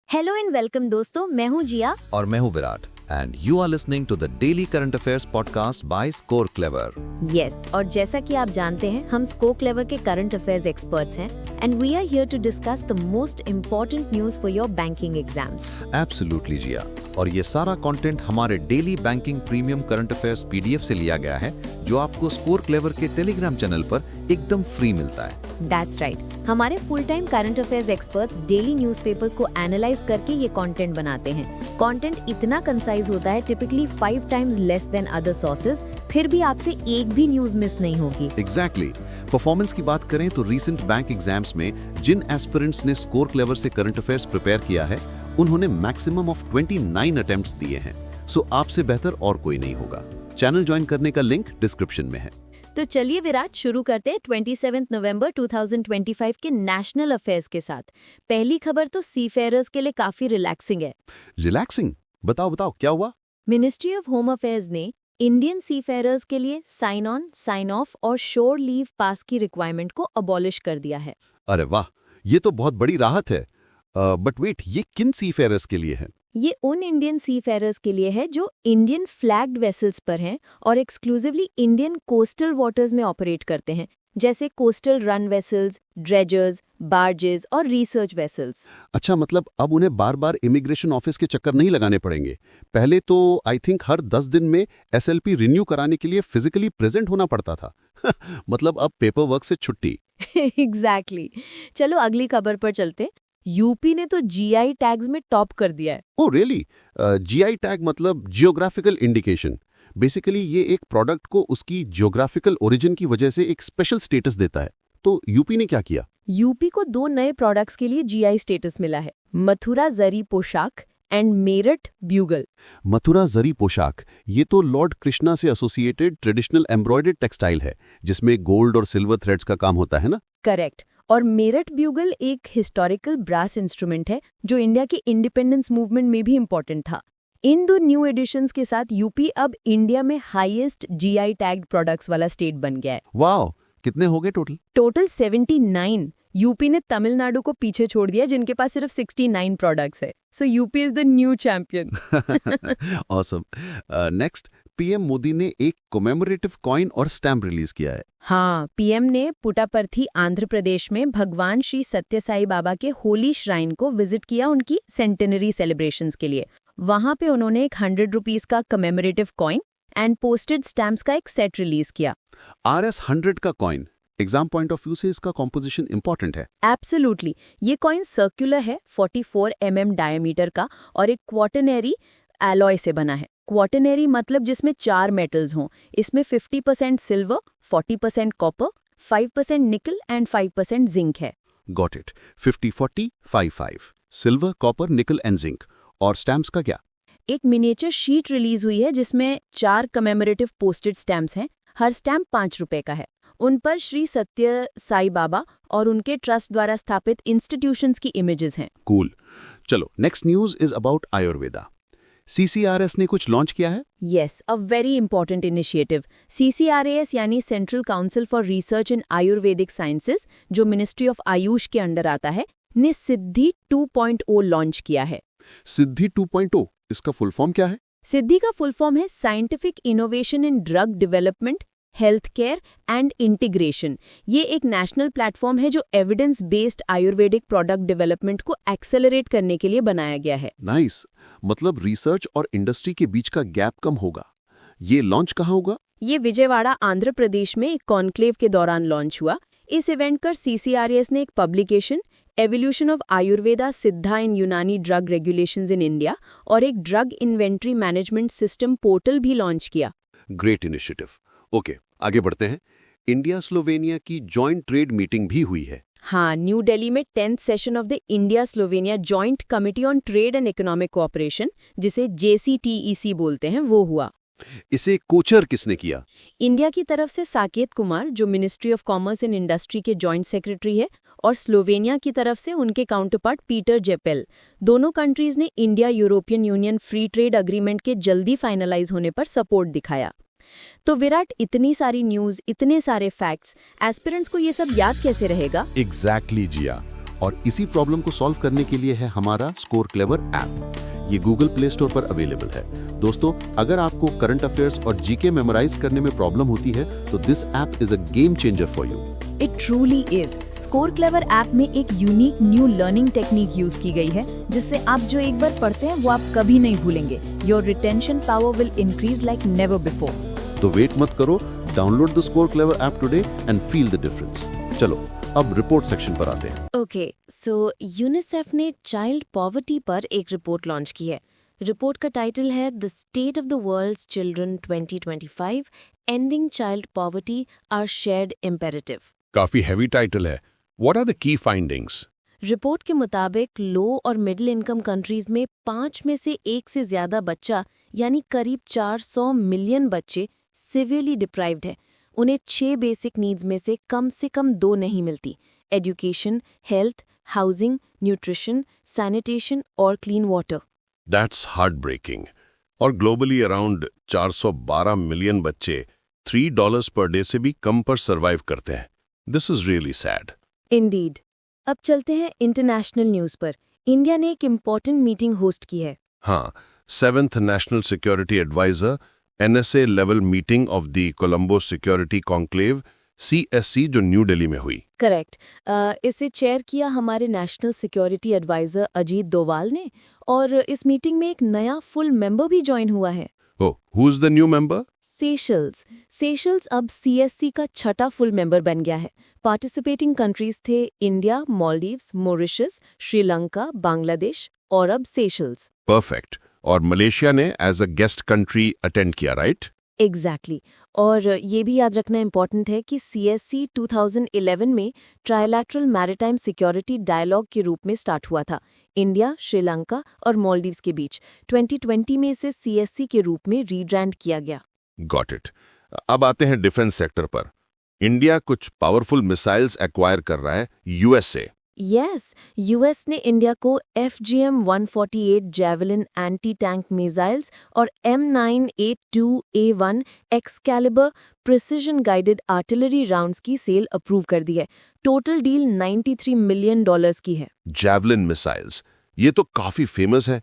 Hello and welcome दोस्तों, मैं हूँ जिया। और मैं हूं Virat and you are listening to the daily current affairs podcast by Score Clever. Yes, और जैसा कि आप जानते हैं, हम स्कोर क्लेवर के करंट अफेयर्स एक्सपर्ट्स हैं and we are here to discuss the most important news for your banking exams. Absolutely Jiya, और ये सारा कंटेंट हमारे daily banking premium current affairs PDF से लिया गया है, जो आपको स्कोर क्लेवर के टेलीग्राम चैनल पर एकदम फ्री मिलता है। दैट्स राइट, हमारे full time current affairs experts daily newspapers को एनालाइज करके ये कंटेंट बनाते हैं। कंटेंट इतना कंसाइज होता है, typically 5 times less than other sources, फिर भी आपसे एक भी न्यूज मिस नहीं होगी। एग्जैक्टली। परफॉर्मेंस की बात करें तो रीसेंट बैंक एग्जाम्स में जिन एस्पिरेंट्स ने स्कोर क्लेवर से करंट अफेयर्स प्रिपेयर किया है, उन्होंने मैक्सिमम ऑफ 29 अटेम्प्ट्स दिए हैं। सो आपसे बेहतर और कोई नहीं होगा। चैनल ज्वाइन करने का लिंक डिस्क्रिप्शन में है। तो चलिए विराट, शुरू करते हैं 27 नवंबर 2025 के नेशनल अफेयर्स के साथ। पहली खबर तो सीफेयरर्स के लिए काफी रिलैक्सिंग है। रिलैक्सिंग? बताओ क्या हुआ? मिनिस्ट्री ऑफ होम अफेयर्स ने इंडियन सीफेयरर्स के लिए साइन ऑन, साइन ऑफ और शोर लीव पास की रिक्वायरमेंट को अबॉलिश कर दिया है। अरे वाह, ये तो बहुत बड़ी राहत है। बट वेट, ये किन सीफेयरर्स के लिए है? ये उन इंडियन सीफेयरर्स के लिए है जो इंडियन फ्लैग्ड वेसल्स पर हैं और एक्सक्लूसिवली इंडियन कोस्टल वाटर्स में ऑपरेट करते हैं, जैसे coastal run vessels, dredgers, barges और रिसर्च वेसल्स। अच्छा, मतलब अब उन्हें बार बार इमिग्रेशन ऑफिस के चक्कर नहीं लगाने पड़ेंगे। पहले तो आई थिंक हर 10 दिन में एसएलपी रिन्यू कराने के लिए फिजिकली प्रेजेंट होना पड़ता था। मतलब अब पेपर वर्क से छुट्टी। एग्जैक्टली। चलो अगली खबर पर चलते। यूपी ने तो जीआई टैग्स में टॉप कर दिया है। Oh really? जीआई टैग मतलब जियोग्राफिकल इंडिकेशन। बेसिकली ये एक प्रोडक्ट को उसकी जियोग्राफिकल ओरिजिन की वजह से एक स्पेशल स्टेटस देता है। तो यूपी ने क्या किया? यूपी को 2 नए प्रोडक्ट्स के लिए जीआई स्टेटस मिला है, मथुरा जरी पोशाक एंड मेरठ ब्यूगल। मथुरा जरी पोशाक, ये तो लॉर्ड कृष्णा से एसोसिएटेड ट्रेडिशनल एम्ब्रॉयडर्ड टेक्सटाइल है, जिसमें गोल्ड और सिल्वर थ्रेड्स का काम होता है ना? करेक्ट। और मेरठ ब्यूगल एक हिस्टोरिकल ब्रास इंस्ट्रूमेंट है जो इंडिया के इंडिपेंडेंस मूवमेंट में भी इम्पोर्टेंट था। इन 2 न्यू एडिशंस के साथ यूपी अब इंडिया में हाईएस्ट जीआई टैग्ड प्रोडक्ट्स वाला स्टेट बन गया है। वाओ, कितने हो गए टोटल? टोटल 79। यूपी ने तमिलनाडु को पीछे छोड़ दिया, जिनके पास सिर्फ 69 प्रोडक्ट्स है। So UP is the new champion. Awesome. Next, PM Modi ने एक कॉमेमोरेटिव कॉइन और स्टैम्प रिलीज किया है। हाँ, पीएम ने पुटापर्थी आंध्र प्रदेश में भगवान श्री सत्य साई बाबा के होली श्राइन को विजिट किया उनकी सेंटेनरी सेलिब्रेशंस के लिए। वहां पे उन्होंने एक 100 रुपीज का commemorative coin and posted stamps का एक सेट रिलीज किया। RS 100 का coin, exam point of view से इसका कॉम्पोजिशन इंपॉर्टेंट है। एब्सोल्युटली। ये कॉइन सर्कुलर है, 44 mm डायमीटर का और एक क्वाटरनरी एलॉय से बना है। क्वाटरनरी मतलब जिसमें 4 मेटल्स हों। इसमें 50% सिल्वर, 40% कॉपर, 5% निकल एंड 5% जिंक है। Got it. 50-40-55 सिल्वर, कॉपर, निकल एंड जिंक। और स्टैम्प्स का क्या? एक मिनिएचर शीट रिलीज हुई है जिसमें 4 कमेमोरेटिव पोस्टेड स्टैम्प्स हैं। हर स्टैम्प 5 रुपए का है। उन पर श्री सत्य साई बाबा और उनके ट्रस्ट द्वारा स्थापित इंस्टीट्यूशंस की इमेजेस हैं। कूल। चलो, next news is about Ayurveda. CCRS ने कुछ लॉन्च किया है। Yes, a very important initiative. CCRAS यानी central council for research in Ayurvedic sciences, जो मिनिस्ट्री ऑफ आयुष के अंडर आता है, ने सिद्धि 2.0 लॉन्च किया है। सिद्धि 2.0, इसका फुल फॉर्म क्या है? सिद्धि का फुल फॉर्म है scientific innovation in drug development, health care and integration. ये एक नेशनल प्लेटफॉर्म है जो evidence based Ayurvedic product development को एक्सेलरेट करने के लिए बनाया गया है। नाइस। मतलब रिसर्च और इंडस्ट्री के बीच का गैप कम होगा। ये लॉन्च कहाँ होगा? ये विजयवाड़ा, आंध्र प्रदेश में एक कॉन्क्लेव के दौरान लॉन्च हुआ। इस इवेंट पर CCRAS ने एक पब्लिकेशन, एवोल्यूशन ऑफ आयुर्वेदा सिद्धा इन यूनानी ड्रग रेगुलेशंस इन इंडिया और एक drug inventory management system portal भी लॉन्च किया। Great initiative. ओके, आगे बढ़ते हैं। इंडिया स्लोवेनिया की जॉइंट ट्रेड मीटिंग भी हुई है। हाँ, न्यू दिल्ली में 10th session of the India Slovenia joint committee on trade and economic cooperation, जिसे JCTEC बोलते हैं, वो हुआ। इसे कोचर किसने किया? इंडिया की तरफ से साकेत कुमार, जो ministry of commerce and industry के जॉइंट सेक्रेटरी है, और स्लोवेनिया की तरफ से उनके काउंटरपार्ट पीटर जेपेल। दोनों कंट्रीज ने India European union free trade agreement के जल्दी फाइनलाइज होने पर सपोर्ट दिखाया। तो विराट, इतनी सारी न्यूज, इतने सारे फैक्ट्स, एस्पिरेंट्स को ये सब याद कैसे रहेगा? एग्जैक्टली जिया। और इसी प्रॉब्लम को सॉल्व करने के लिए है हमारा स्कोर क्लेवर ऐप। ये गूगल प्ले स्टोर पर अवेलेबल है। दोस्तों, अगर आपको करंट अफेयर्स और जीके मेमोराइज करने में प्रॉब्लम होती है तो this app is a game changer for you. It truly is. Score clever app में एक unique new learning technique use की गई है जिससे आप जो एक बार पढ़ते हैं वो आप कभी नहीं भूलेंगे। Your retention power will increase like never before. तो वेट मत करो, download the score clever app today and feel the difference. चलो अब रिपोर्ट सेक्शन पर आते हैं। ओके, सो यूनिसेफ ने चाइल्ड पॉवर्टी पर एक रिपोर्ट लॉन्च की है। रिपोर्ट का टाइटल है the state of the world's children 2025 ending child poverty our shared imperative. काफी हैवी टाइटल है। What are the key findings? Report के मुताबिक लो और मिडिल इनकम कंट्रीज में 5 में से 1 से ज्यादा बच्चा यानी करीब 400 मिलियन बच्चे सिवियरली डिप्राइव्ड है। उन्हें 6 बेसिक नीड्स में से कम 2 नहीं मिलती: education, health, housing, nutrition, sanitation और clean water. That's heartbreaking. और ग्लोबली अराउंड 412 मिलियन बच्चे $3 पर डे से भी कम पर सर्वाइव करते हैं। This is really sad. Indeed. अब चलते हैं इंटरनेशनल न्यूज पर। इंडिया ने एक इम्पॉर्टेंट मीटिंग होस्ट की है। हाँ, 7th national security adviser NSA level meeting of the Colombo security conclave CSC जो न्यू दिल्ली में हुई। करेक्ट। इसे चेयर किया हमारे national security adviser Ajit Doval ने, और इस मीटिंग में एक नया फुल मेंबर भी ज्वाइन हुआ है। Oh, who's the new member? Seychelles. Seychelles अब CSC का छठा फुल मेंबर बन गया है। पार्टिसिपेटिंग कंट्रीज थे इंडिया, मालदीव्स, मॉरिशस, श्रीलंका, बांग्लादेश और अब सेशल्स। परफेक्ट। और मलेशिया ने as a guest country attend किया, राइट? एग्जैक्टली। और ये भी याद रखना इम्पॉर्टेंट है कि CSC 2011 में ट्राइलैटरल मैरिटाइम सिक्योरिटी डायलॉग के रूप में स्टार्ट हुआ था, इंडिया, श्रीलंका और मालदीव्स के बीच। 2020 में इसे CSC के रूप में रीब्रांड किया गया। Got it. अब आते हैं डिफेंस सेक्टर पर। इंडिया कुछ पावरफुल मिसाइल्स एक्वायर कर रहा है US से। यस, यूएस ने इंडिया को FGM-148 javelin anti tank missiles और M982A1 Excalibur precision guided artillery rounds की सेल अप्रूव कर दी है। टोटल डील $93 मिलियन की है। जैवलिन मिसाइल्स, ये तो काफी फेमस है।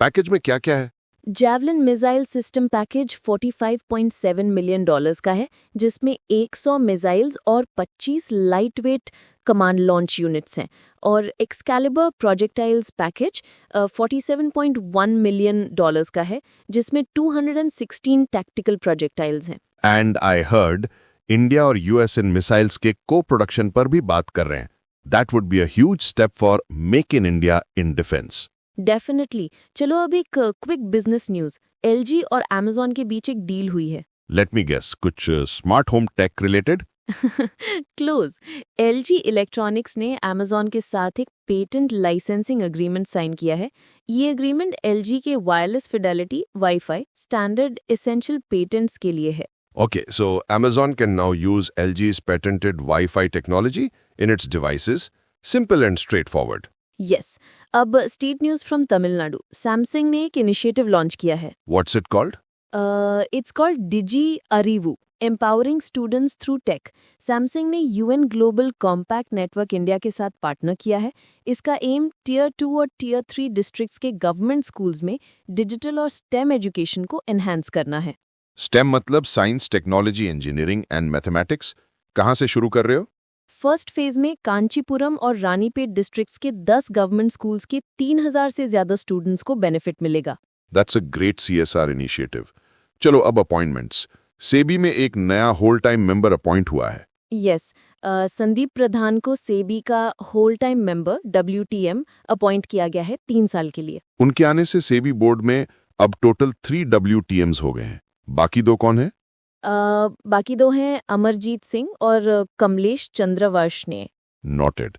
पैकेज में क्या क्या है? Javelin missile system package $45.7 million का है, जिसमें 100 मिसाइल्स और 25 लाइटवेट कमांड लॉन्च यूनिट्स हैं। और एक्सकैलिबर प्रोजेक्टाइल्स पैकेज $47.1 मिलियन का है, जिसमें 216 टैक्टिकल प्रोजेक्टाइल्स हैं। एंड आई हर्ड इंडिया और US इन मिसाइल्स के को प्रोडक्शन पर भी बात कर रहे हैं। That would be a huge step for make in India in defence. Definitely. चलो अब एक क्विक बिजनेस न्यूज। LG और Amazon के बीच एक डील हुई है। लेट मी गेस, कुछ smart home tech related? Close. LG electronics ने Amazon के साथ एक पेटेंट लाइसेंसिंग एग्रीमेंट साइन किया है। ये एग्रीमेंट LG के wireless Fidelity, wifi, standard essential patents के लिए है। Okay, so Amazon can now use LG's patented Wi-Fi technology in its devices. Simple and straightforward. Yes. अब state news from Tamil Nadu. Samsung ने एक इनिशिएटिव लॉन्च किया है। What's it called? It's called Digi Arivu, empowering students through tech. Samsung ने UN Global Compact Network India के साथ partner किया है। इसका एम Tier 2 और Tier 3 डिस्ट्रिक्ट्स के गवर्नमेंट स्कूल्स में डिजिटल और STEM एजुकेशन को एनहांस करना है। STEM मतलब science, technology, engineering and mathematics. कहाँ से शुरू कर रहे हो? फर्स्ट फेज में कांचीपुरम और रानीपेट डिस्ट्रिक्ट्स के 10 गवर्नमेंट स्कूल्स के 3000 से ज्यादा स्टूडेंट्स को बेनिफिट मिलेगा। That's a great CSR initiative. चलो अब अपॉइंटमेंट्स। सेबी में एक नया होल टाइम मेंबर अपॉइंट हुआ है। यस। संदीप प्रधान को सेबी का whole time member WTM appoint किया गया है 3 साल के लिए। उनके आने से सेबी बोर्ड में अब टोटल 3 WTMs हो गए हैं। बाकी 2 कौन है? बाकी 2 हैं अमरजीत सिंह और Kamlesh चंद्रवंशने। Noted.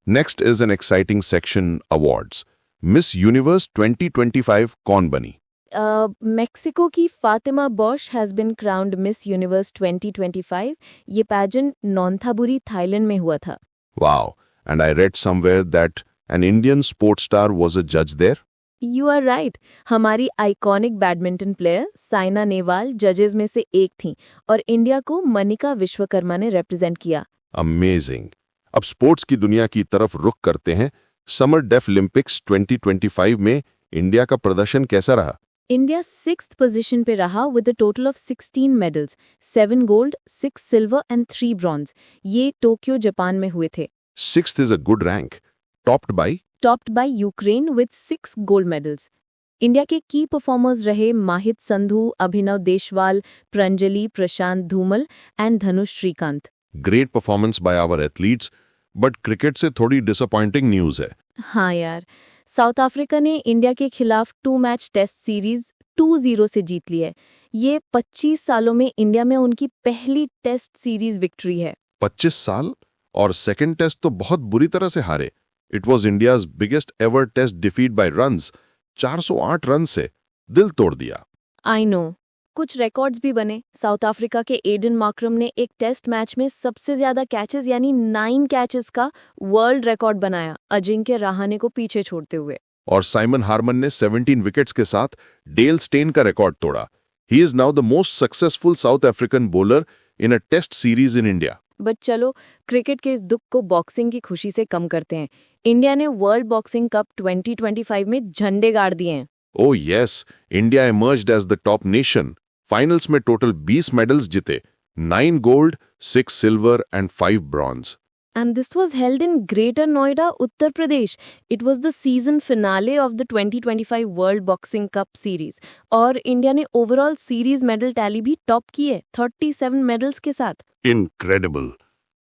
Next is an exciting section, awards. Miss Universe 2025 कौन बनी? मेक्सिको की Fatima Bosch has been crowned miss universe 2025। ये पैजेंट नॉन्थाबुरी, थाईलैंड में हुआ था। Wow. And I read somewhere that an Indian sports star was a judge there. You are right. हमारी iconic badminton player Saina Nehwal जजेस में से एक थी और इंडिया को मनिका विश्वकर्मा ने रिप्रेजेंट किया। Amazing. अब स्पोर्ट्स की दुनिया की तरफ रुख करते हैं। समर डेफ ओलंपिक्स 2025 में इंडिया का प्रदर्शन कैसा रहा? इंडिया 6th पोजीशन पे रहा with a total of 16 medals, 7 gold, 6 silver and 3 bronze. ये टोक्यो जापान में हुए थे। 6th is a good rank, topped by Ukraine with 6 gold medals. India के की परफॉर्मर्स रहे Mahit Sandhu, Abhinav Deswal, Pranjali, Prashant Dhumal and Dhanush Srikanth. great performance by our athletes, but cricket से थोड़ी disappointing news है। हाँ यार, साउथ अफ्रीका ने इंडिया के खिलाफ 2 मैच टेस्ट सीरीज 2-0 से जीत ली है। ये 25 सालों में इंडिया में उनकी पहली टेस्ट सीरीज विक्ट्री है। 25 साल? और सेकंड टेस्ट तो बहुत बुरी तरह से हारे। It was India's biggest ever test defeat by runs, 408 run से दिल तोड़ दिया। आई नो, कुछ रिकॉर्ड्स भी बने। साउथ अफ्रीका के एडन मार्क्रम ने एक टेस्ट मैच में सबसे ज्यादा कैचेस यानी 9 कैचेस का वर्ल्ड रिकॉर्ड बनाया, अजिंक्य रहाणे को पीछे छोड़ते हुए। और साइमन हार्मन ने 17 विकेट्स के साथ डेल स्टेन का रिकॉर्ड तोड़ा। He is now the most successful South African bowler in a test series in India. But चलो, क्रिकेट के इस दुख को बॉक्सिंग की खुशी से कम करते हैं। इंडिया ने वर्ल्ड बॉक्सिंग कप 2025 में झंडे गाड़ दिए हैं। Oh yes, India emerged as the top nation. Finals में टोटल 20 मेडल्स जीते, 9 gold, 6 silver and 5 bronze. And this was held in Greater Noida, Uttar Pradesh. It was the season finale of the 2025 World Boxing Cup Series. और India ने overall series medal tally भी top की है, 37 medals के साथ। Incredible.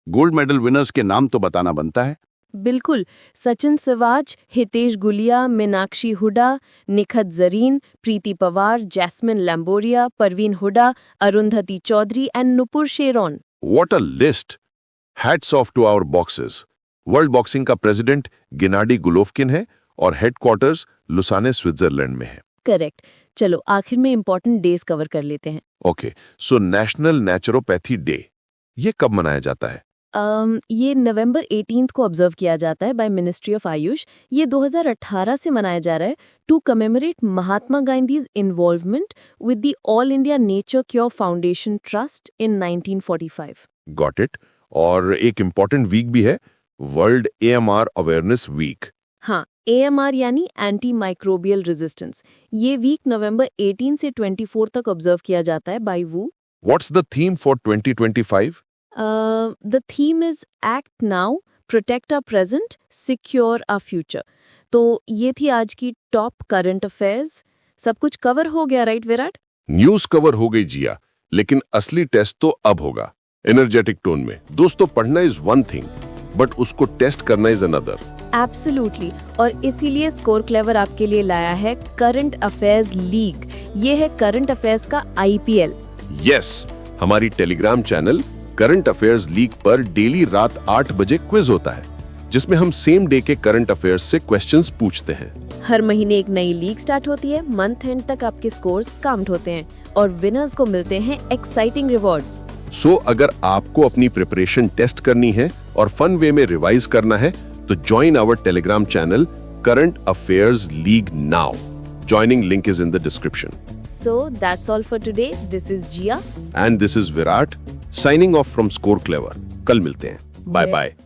Gold medal winners के नाम तो बताना बनता है। बिल्कुल, Sachin Siwach, Hitesh Gulia, Meenakshi Hooda, Nikhat Zareen, Preeti Pawar, Jaismine Lamboria, Parveen Hooda, Arundhati Chaudhary and Nupur Sheoran. What a list! Hats off to our boxers. World boxing का प्रेसिडेंट गेनाडी गुलोवकिन है और हेडक्वार्टर्स लुसाने स्विट्जरलैंड में है। करेक्ट। चलो आखिर में इंपॉर्टेंट डेज कवर कर लेते हैं। Okay, so national naturopathy day, ये कब मनाया जाता है? ये नवंबर 18 को ऑब्जर्व किया जाता है बाय मिनिस्ट्री ऑफ आयुष। ये 2018 से मनाया जा रहा है to commemorate Mahatma Gandhi's involvement with the all India nature cure foundation trust in 1945। Got it. और एक इम्पॉर्टेंट वीक भी है, वर्ल्ड AMR अवेयरनेस वीक। हाँ, AMR यानी एंटी माइक्रोबियल रेजिस्टेंस। ये वीक नवंबर 18 से 24 तक ऑब्जर्व किया जाता है बाय वू। What's the theme for 2025? The theme is Act Now, Protect Our Present, Secure Our Future। तो ये थी आज की टॉप करंट अफेयर्स। सब कुछ कवर हो गया राइट विराट? न्यूज कवर हो गई जिया, लेकिन असली टेस्ट तो अब होगा, एनर्जेटिक टोन में। दोस्तों, पढ़ना इज वन थिंग, बट उसको टेस्ट करना इज अनदर। एब्सोल्युटली। और इसीलिए स्कोर क्लेवर आपके लिए लाया है करंट अफेयर्स लीग। ये है करंट अफेयर्स का IPL। यस, हमारी Telegram channel current affairs league पर डेली रात 8 बजे क्विज होता है, जिसमें हम सेम डे के करंट अफेयर्स से क्वेश्चंस पूछते हैं। हर महीने एक नई लीग स्टार्ट होती है, मंथ एंड तक आपके स्कोर्स काउंट होते हैं और विनर्स को मिलते हैं एक्साइटिंग रिवॉर्ड्स। सो अगर आपको अपनी प्रिपरेशन टेस्ट करनी है और फन वे में रिवाइज करना है, तो join our Telegram channel current affairs league now. Joining link is in the description. So that's all for today. This is Jia. And this is Virat, signing off from Score Clever. कल मिलते हैं. Bye bye.